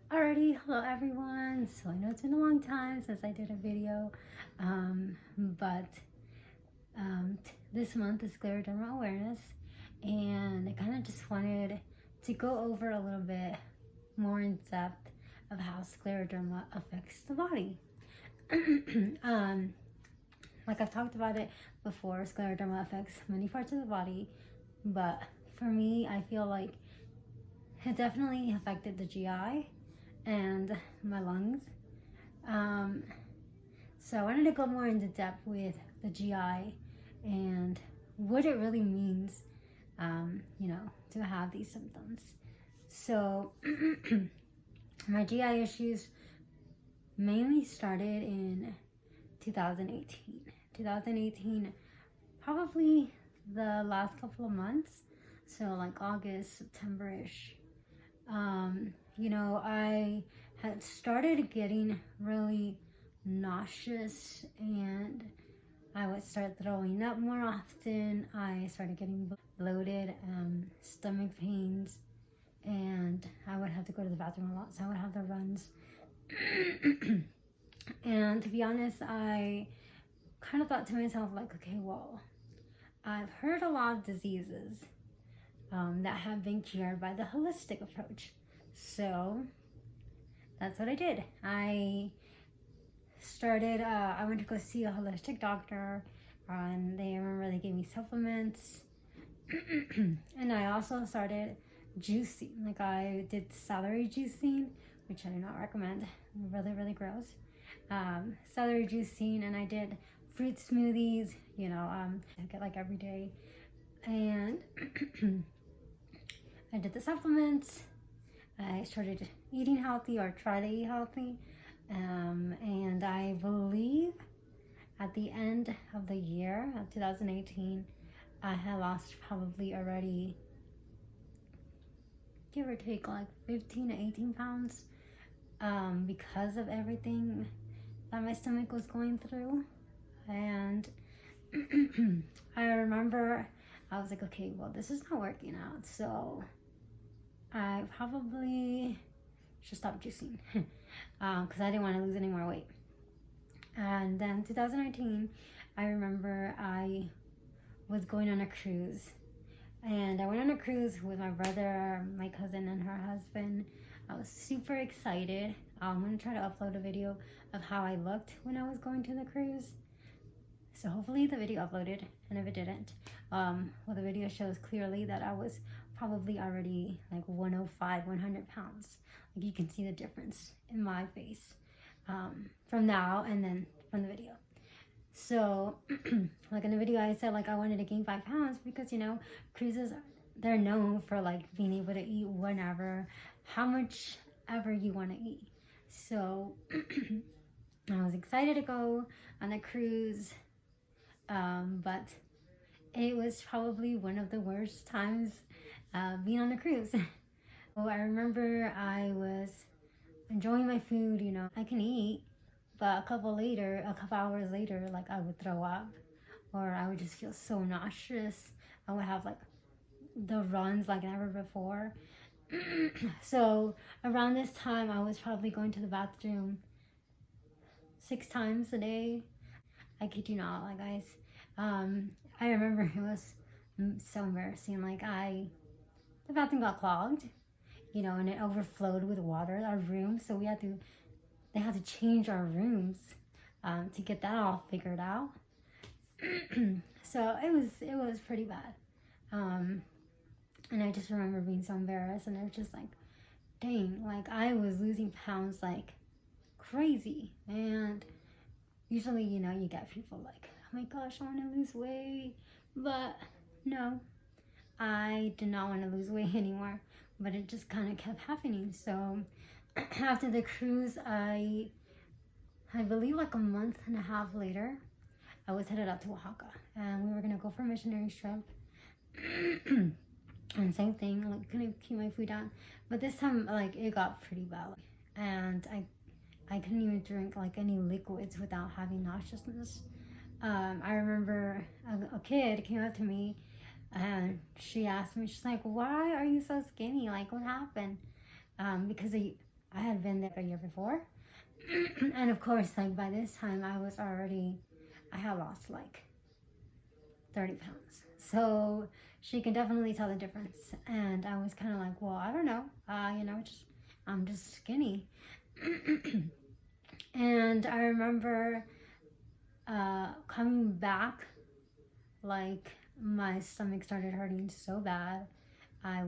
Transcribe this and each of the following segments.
Alrighty, hello everyone. So I know it's been a long time since I did a video, but this month is scleroderma awareness, and I kind of just wanted to go over a little bit more in depth of how scleroderma affects the body. Like I've talked about it before, scleroderma affects many parts of the body, but for me, I feel like it definitely affected the GI and my lungs. So I wanted to go more into depth with the GI and what it really means, to have these symptoms. So my GI issues mainly started in 2018. 2018, probably the last couple of months, so like August, September-ish. I had started getting really nauseous and I would start throwing up more often. I started getting bloated, stomach pains, and I would have to go to the bathroom a lot, so I would have the runs. And to be honest, I kind of thought to myself, like, okay, well, I've heard a lot of diseases that have been cured by the holistic approach. So that's what I did. I went to go see a holistic doctor, and they gave me supplements. And I also started juicing. Like I did celery juicing, which I do not recommend. Really, really gross. Celery juicing, and I did fruit smoothies, I get like every day. And I did the supplements. I started eating healthy, or try to eat healthy. And I believe at the end of the year of 2018, I had lost probably already, give or take, like 15 to 18 pounds because of everything that my stomach was going through. And I remember I was like, okay, well, this is not working out, so I probably should stop juicing because I didn't want to lose any more weight. And then 2019, I remember I was going on a cruise, and I went on a cruise with my brother, my cousin, and her husband. I was super excited. I'm gonna try to upload a video of how I looked when I was going to the cruise. So hopefully the video uploaded, and if it didn't, the video shows clearly that I was probably already like 105, 100 pounds. Like you can see the difference in my face from now and then from the video. So like in the video I said like I wanted to gain 5 pounds because cruises, they're known for like being able to eat whenever, how much ever you want to eat. So I was excited to go on a cruise, but it was probably one of the worst times being on a cruise. Well, I remember I was enjoying my food, I can eat, but a couple hours later, like I would throw up, or I would just feel so nauseous. I would have like the runs like never before. So around this time, I was probably going to the bathroom 6 times a day. I kid you not, like guys. I remember it was so embarrassing. Like the bathroom got clogged, and it overflowed with water, our room. So they had to change our rooms to get that all figured out. So it was pretty bad. And I just remember being so embarrassed, and it was just like, dang, like I was losing pounds like crazy. And usually, you get people like, oh my gosh, I want to lose weight. But no, I did not want to lose weight anymore. But it just kind of kept happening. So after the cruise, I believe like a month and a half later, I was headed out to Oaxaca. And we were going to go for a missionary trip. And same thing, like couldn't keep my food down. But this time, like it got pretty bad. And I couldn't even drink like any liquids without having nauseousness. I remember a kid came up to me and she asked me, she's like, why are you so skinny? Like, what happened? Because I I had been there a year before. And of course, like by this time I had lost like 30 pounds. So she can definitely tell the difference. And I was kind of like, well, I don't know. I'm just skinny. And I remember coming back, like my stomach started hurting so bad. I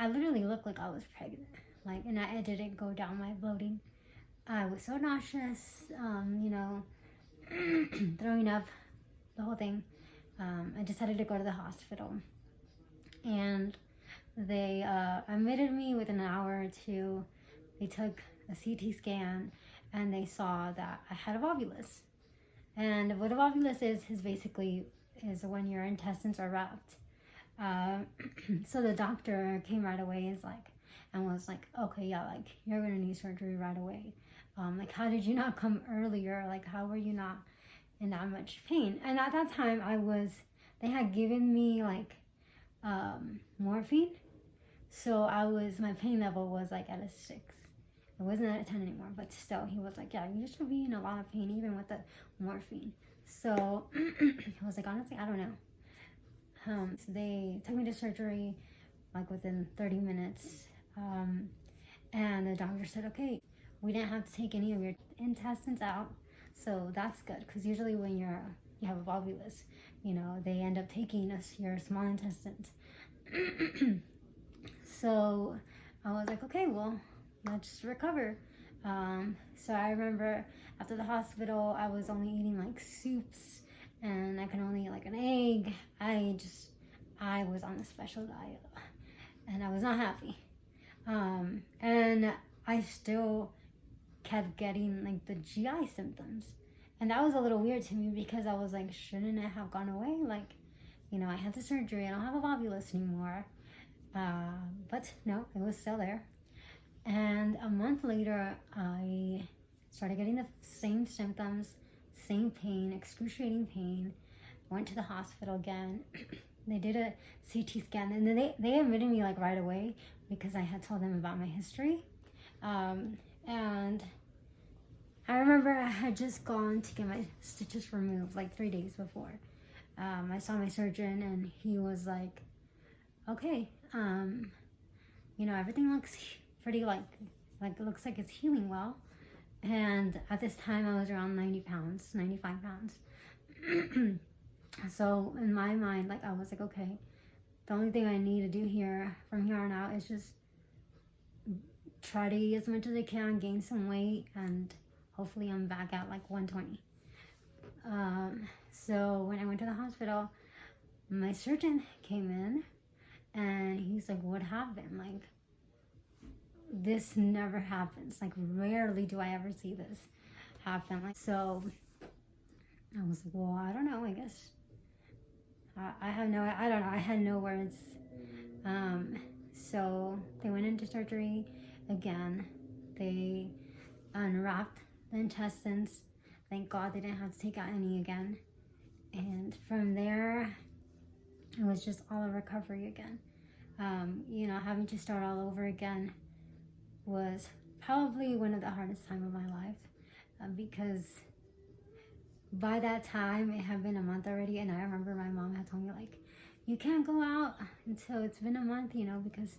literally looked like I was pregnant. Like, and I didn't go down my bloating. I was so nauseous, throwing up, the whole thing. I decided to go to the hospital, and they admitted me within an hour or two. They took a CT scan, and they saw that I had a volvulus. And what a volvulus is basically when your intestines are wrapped. So the doctor came right away and was like, okay, yeah, like you're gonna need surgery right away. Like, how did you not come earlier? Like, how were you not in that much pain? And at that time they had given me like morphine. So my pain level was like at a 6. It wasn't at a 10 anymore, but still, he was like, yeah, you should be in a lot of pain even with the morphine. So I was like, honestly, I don't know. So they took me to surgery like within 30 minutes. And the doctor said, okay, we didn't have to take any of your intestines out. So that's good, because usually when you have a volvulus, they end up taking your small intestines. So I was like, okay, well, let's recover. So I remember after the hospital, I was only eating like soups, and I could only eat like an egg. I was on a special diet, and I was not happy. And I still kept getting like the GI symptoms. And that was a little weird to me, because I was like, shouldn't it have gone away? Like, I had the surgery, I don't have a volvulus anymore. But no, it was still there. And a month later, I started getting the same symptoms, same pain, excruciating pain. Went to the hospital again. They did a CT scan, and then they admitted me like right away, because I had told them about my history. And I remember I had just gone to get my stitches removed like 3 days before. I saw my surgeon, and he was like, okay, everything looks pretty like it looks like it's healing well. And at this time I was around 95 pounds. So in my mind, like, I was like, okay, the only thing I need to do from here on out is just try to eat as much as I can, gain some weight, and hopefully I'm back at like 120. So when I went to the hospital, my surgeon came in, and he's like, what happened? Like, this never happens. Like, rarely do I ever see this happen. Like, so I was like, well, I don't know, I guess. I don't know, I had no words. So they went into surgery again. They unwrapped the intestines. Thank God they didn't have to take out any again. And from there, it was just all a recovery again. Having to start all over again was probably one of the hardest times of my life, because by that time it had been a month already, and I remember my mom had told me, like, you can't go out until it's been a month, because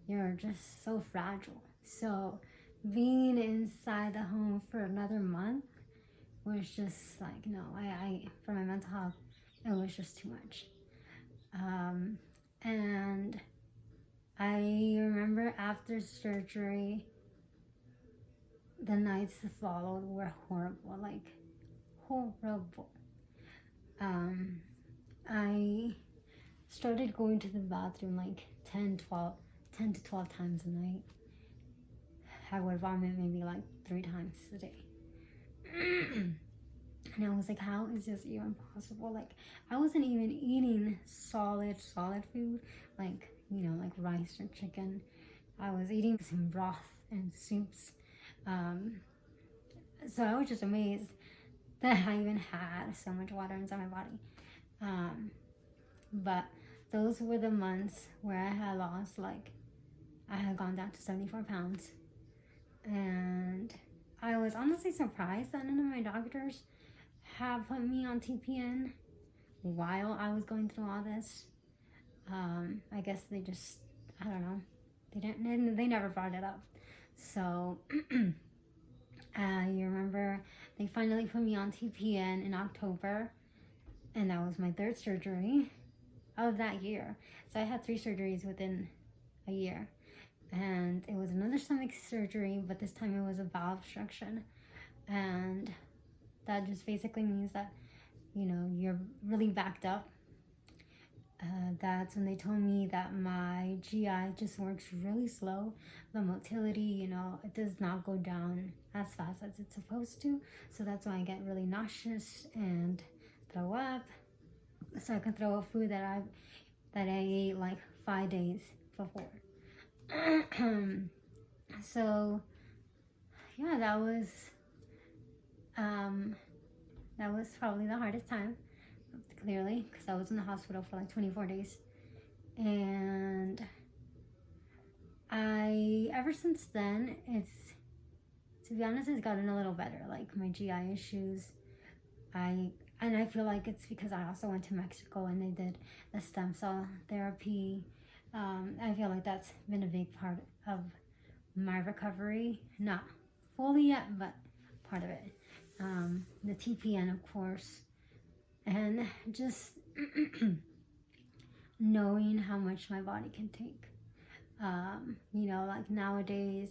you're just so fragile. So being inside the home for another month was just like, no, I for my mental health, it was just too much. And I remember after surgery, the nights that followed were horrible, like horrible. I started going to the bathroom like 10 to 12 times a night. I would vomit maybe like 3 times a day. And I was like, how is this even possible? Like, I wasn't even eating solid food, like, like rice or chicken. I was eating some broth and soups. So I was just amazed that I even had so much water inside my body. But those were the months where I had lost, like, I had gone down to 74 pounds. And I was honestly surprised that none of my doctors have put me on TPN while I was going through all this. I guess they just, I don't know, they never brought it up. So you remember they finally put me on TPN in October, and that was my 3rd surgery of that year. So I had 3 surgeries within a year, and it was another stomach surgery, but this time it was a bowel obstruction. And that just basically means that, you know, you're really backed up. That's when they told me that my GI just works really slow. The motility, you know, it does not go down as fast as it's supposed to. So that's why I get really nauseous and throw up. So I can throw up food that I ate like 5 days before. So yeah, that was probably the hardest time, clearly, because I was in the hospital for like 24 days. And ever since then, to be honest, it's gotten a little better. Like my GI issues, I feel like it's because I also went to Mexico and they did the stem cell therapy. I feel like that's been a big part of my recovery. Not fully yet, but part of it. The TPN, of course. And just knowing how much my body can take. You know, like nowadays,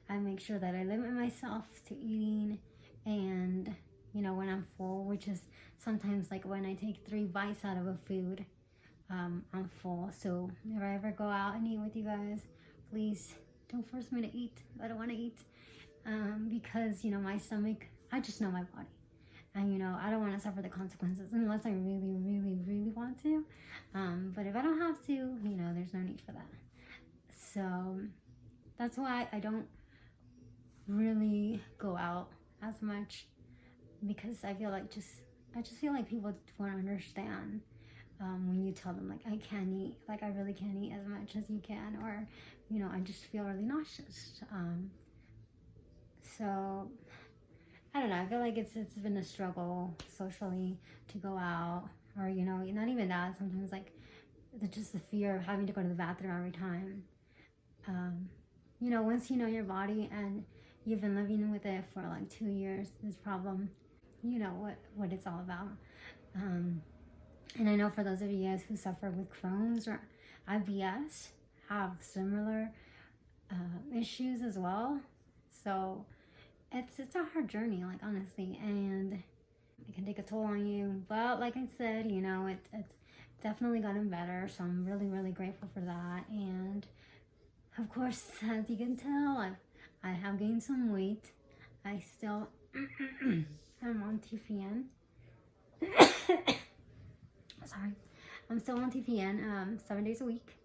I make sure that I limit myself to eating, and, you know, when I'm full, which is sometimes like when I take 3 bites out of a food, I'm full. So if I ever go out and eat with you guys, please don't force me to eat. I don't want to eat, because, you know, my stomach, I just know my body. And, you know, I don't want to suffer the consequences unless I really, really, really want to. But if I don't have to, you know, there's no need for that. So that's why I don't really go out as much, because I feel like I just feel like people won't understand when you tell them, like, I can't eat, like, I really can't eat as much as you can, or, you know, I just feel really nauseous. So I don't know, I feel like it's been a struggle socially to go out, or, you know, not even that, sometimes like just the fear of having to go to the bathroom every time. You know, once you know your body and you've been living with it for like 2 years, this problem, you know what it's all about. And I know for those of you guys who suffer with Crohn's or IBS have similar issues as well. So it's a hard journey, like, honestly, and it can take a toll on you. But like I said, you know, it's definitely gotten better. So I'm really, really grateful for that. And of course, as you can tell, I have gained some weight. I still am on TPN. Sorry. I'm still on TPN 7 days a week,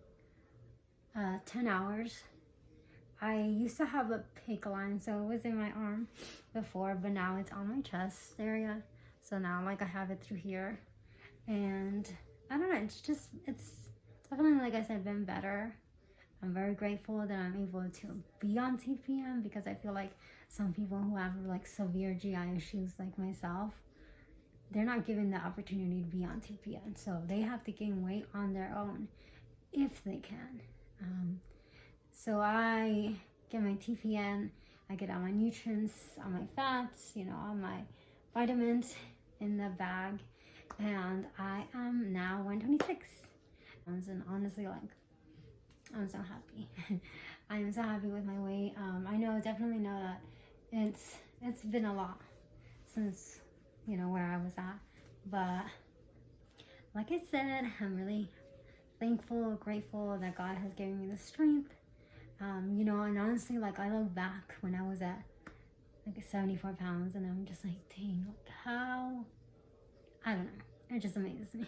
10 hours. I used to have a PICC line, so it was in my arm before, but now it's on my chest area. So now, like, I have it through here. And I don't know, it's definitely, like I said, been better. I'm very grateful that I'm able to be on TPN, because I feel like some people who have like severe GI issues like myself, they're not given the opportunity to be on TPN. So they have to gain weight on their own if they can. So I get my TPN, I get all my nutrients, all my fats, you know, all my vitamins in the bag, and I am now 126. And honestly, like, I'm so happy. I am so happy with my weight. I definitely know that it's been a lot since, you know, where I was at. But like I said, I'm really thankful, grateful that God has given me the strength. You know, and honestly, like, I look back when I was at like 74 pounds, and I'm just like, dang, like, how? I don't know. It just amazes me.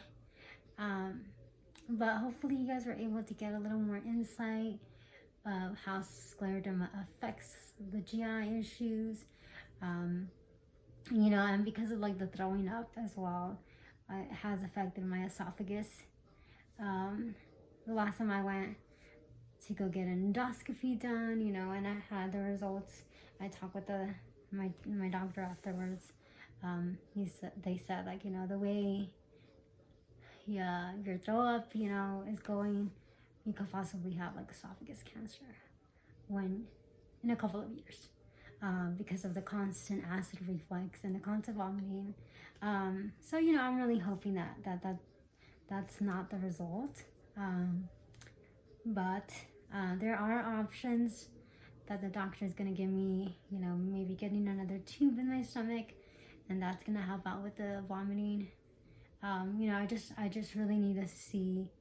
But hopefully you guys were able to get a little more insight of how scleroderma affects the GI issues. You know, and because of like the throwing up as well, it has affected my esophagus. The last time I went to go get an endoscopy done, you know, and I had the results. I talked with my doctor afterwards. They said, like, you know, the way your throw up, you know, is going, you could possibly have like esophagus cancer in a couple of years, because of the constant acid reflux and the constant vomiting. So, you know, I'm really hoping that's not the result. But there are options that the doctor is going to give me, you know, maybe getting another tube in my stomach, and that's going to help out with the vomiting. You know, I just really need to see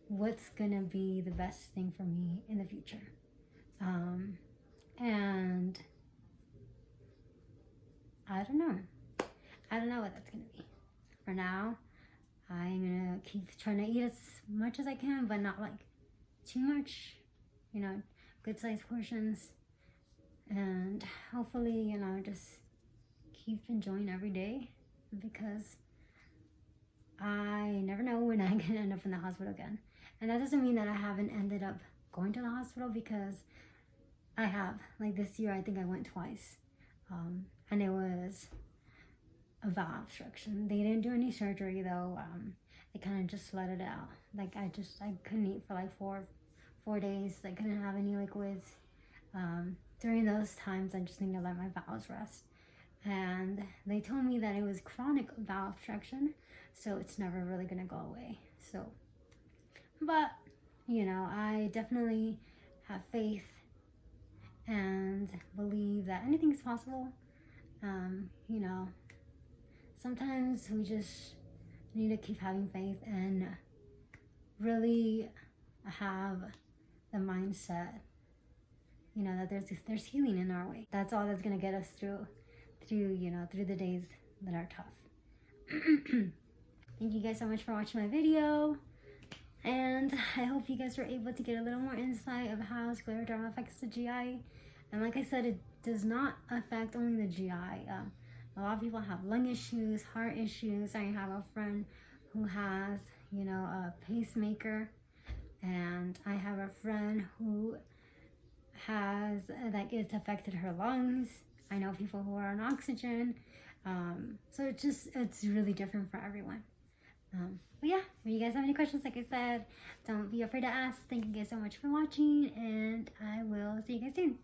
what's going to be the best thing for me in the future. And I don't know what that's going to be. For now, I'm going to keep trying to eat as much as I can, but not like too much, you know, good sized portions. And hopefully, you know, just keep enjoying every day, because I never know when I'm going to end up in the hospital again. And that doesn't mean that I haven't ended up going to the hospital, because I have. Like this year, I think I went twice. And it was a bowel obstruction. They didn't do any surgery though. They kind of just let it out. Like I couldn't eat for like four days. I couldn't have any liquids. During those times, I just need to let my bowels rest. And they told me that it was chronic bowel obstruction, so it's never really gonna go away. So, but you know, I definitely have faith and believe that anything's possible. You know, sometimes we just need to keep having faith and really have the mindset, you know, that there's healing in our way. That's all that's gonna get us through the days that are tough. Thank you guys so much for watching my video, and I hope you guys were able to get a little more insight of how scleroderma affects the GI. And like I said, it does not affect only the GI. A lot of people have lung issues, heart issues. I have a friend who has, you know, a pacemaker, and I have a friend who has, like, it's affected her lungs. I know people who are on oxygen. So it's really different for everyone. But yeah, if you guys have any questions, like I said, don't be afraid to ask. Thank you guys so much for watching, and I will see you guys soon.